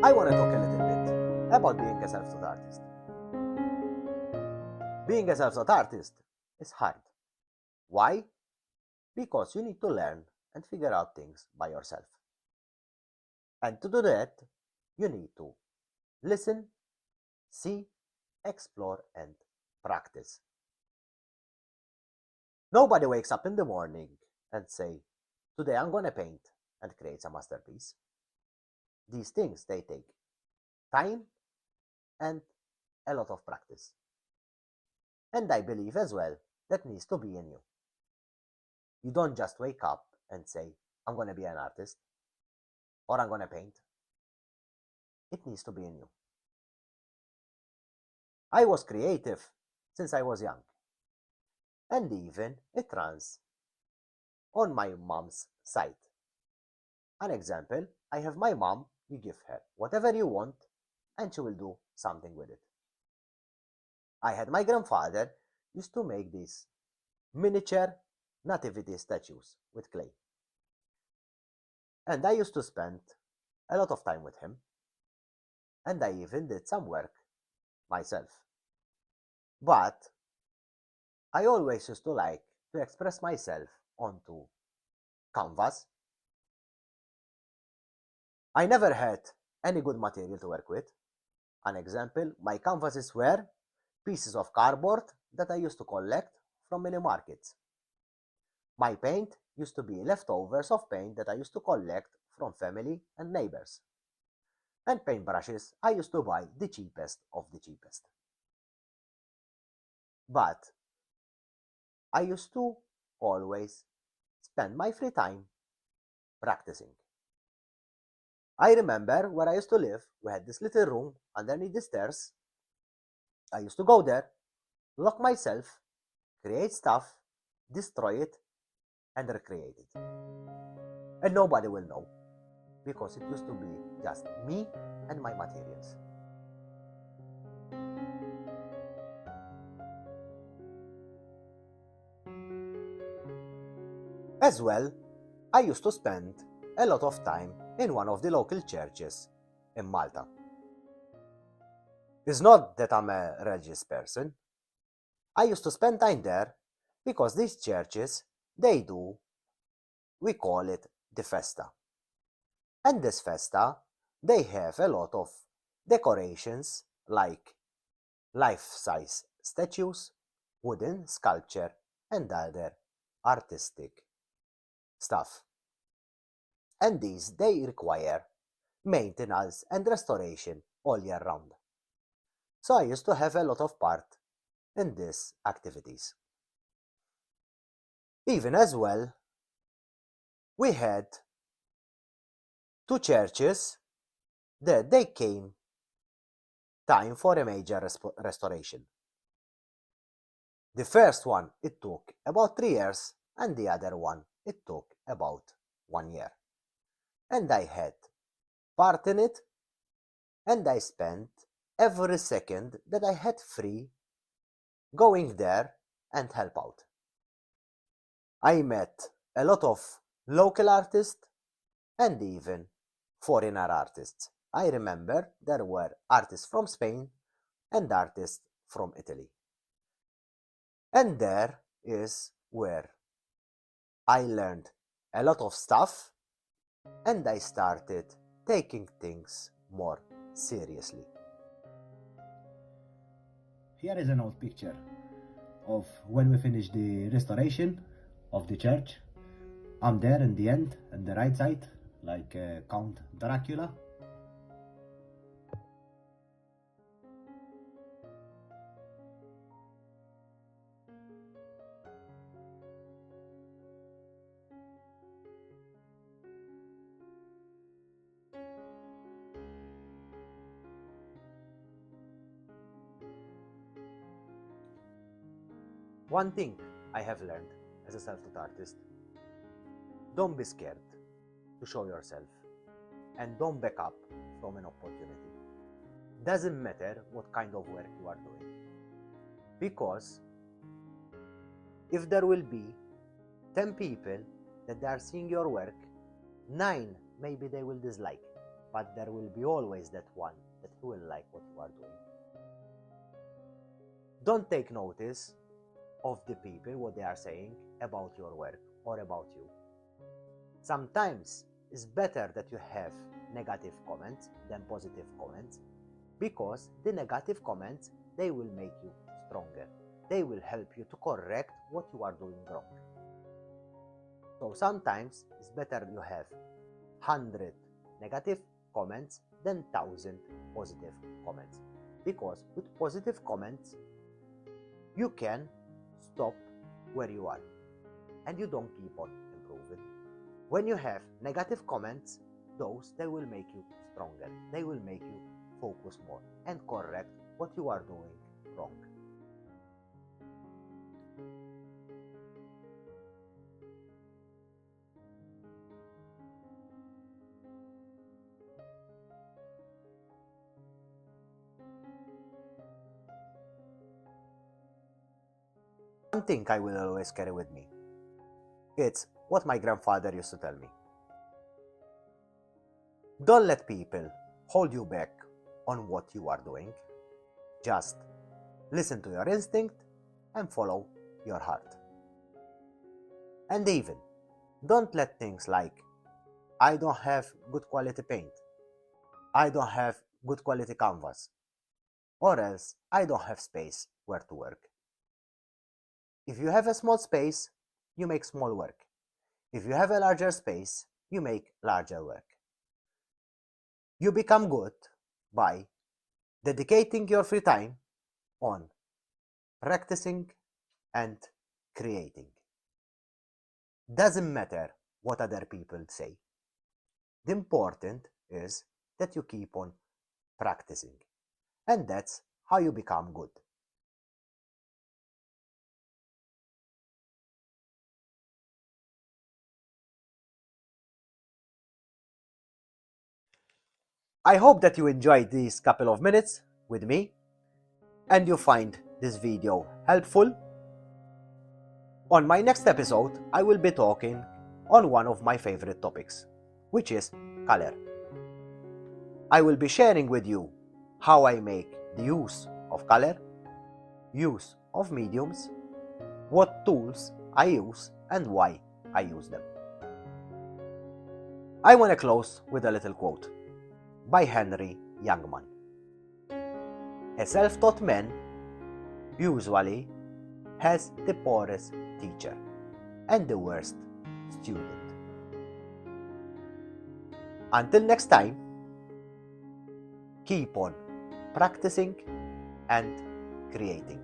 I want to talk a little bit about being a self-taught artist. Being a self-taught artist is hard. Why? Because you need to learn and figure out things by yourself. And to do that, you need to listen, see, explore, and practice. Nobody wakes up in the morning and say, today I'm going to paint and create a masterpiece. These things, they take time and a lot of practice. And I believe as well that needs to be in you. You don't just wake up and say, I'm going to be an artist or I'm going to paint. It needs to be in you. I was creative since I was young. And even it runs on my mom's side. An example, I have my mom, you give her whatever you want and she will do something with it. I had my grandfather used to make these miniature nativity statues with clay. And I used to spend a lot of time with him. And I even did some work myself. But I always used to like to express myself onto canvas. I never had any good material to work with. An example, my canvases were pieces of cardboard that I used to collect from mini markets. My paint used to be leftovers of paint that I used to collect from family and neighbors. And paintbrushes, I used to buy the cheapest of the cheapest. But I used to always spend my free time practicing. I remember where I used to live, we had this little room underneath the stairs. I used to go there, lock myself, create stuff, destroy it, and recreate it. And nobody will know, because it used to be just me and my materials. As well, I used to spend a lot of time in one of the local churches in Malta. It's not that I'm a religious person. I used to spend time there because these churches, we call it the festa. And this festa, they have a lot of decorations like life-size statues, wooden sculpture, and other artistic stuff. And these, they require maintenance and restoration all year round. So I used to have a lot of part in these activities. Even as well, we had two churches that they came time for a major restoration. The first one, it took about 3 years, and the other one, it took about 1 year. And I had part in it, and I spent every second that I had free going there and help out. I met a lot of local artists and even foreigner artists. I remember there were artists from Spain and artists from Italy. And there is where I learned a lot of stuff and I started taking things more seriously. Here is an old picture of when we finished the restoration of the church. I'm there in the end, on the right side, like Count Dracula. One thing I have learned as a self-taught artist, don't be scared to show yourself and don't back up from an opportunity. Doesn't matter what kind of work you are doing, because if there will be 10 people that are seeing your work, 9 maybe they will dislike. but there will be always that one that will like what you are doing. Don't take notice of the people, what they are saying about your work or about you. Sometimes it's better that you have negative comments than positive comments, because the negative comments, they will make you stronger. They will help you to correct what you are doing wrong. So sometimes it's better you have 100 negative comments than 1,000 positive comments, because with positive comments you can stop where you are and you don't keep on improving. When you have negative comments, those, they will make you stronger. They will make you focus more and correct what you are doing wrong. One thing I will always carry with me. It's what my grandfather used to tell me. Don't let people hold you back on what you are doing. Just listen to your instinct and follow your heart. And even, don't let things like, I don't have good quality paint, I don't have good quality canvas, or else I don't have space where to work. If you have a small space, you make small work. If you have a larger space, you make larger work. You become good by dedicating your free time on practicing and creating. Doesn't matter what other people say. The important is that you keep on practicing, and that's how you become good. I hope that you enjoyed these couple of minutes with me and you find this video helpful. On my next episode, I will be talking on one of my favorite topics, which is color. I will be sharing with you how I make the use of color, use of mediums, what tools I use and why I use them. I want to close with a little quote by Henry Youngman. A self-taught man usually has the poorest teacher and the worst student. Until next time, keep on practicing and creating.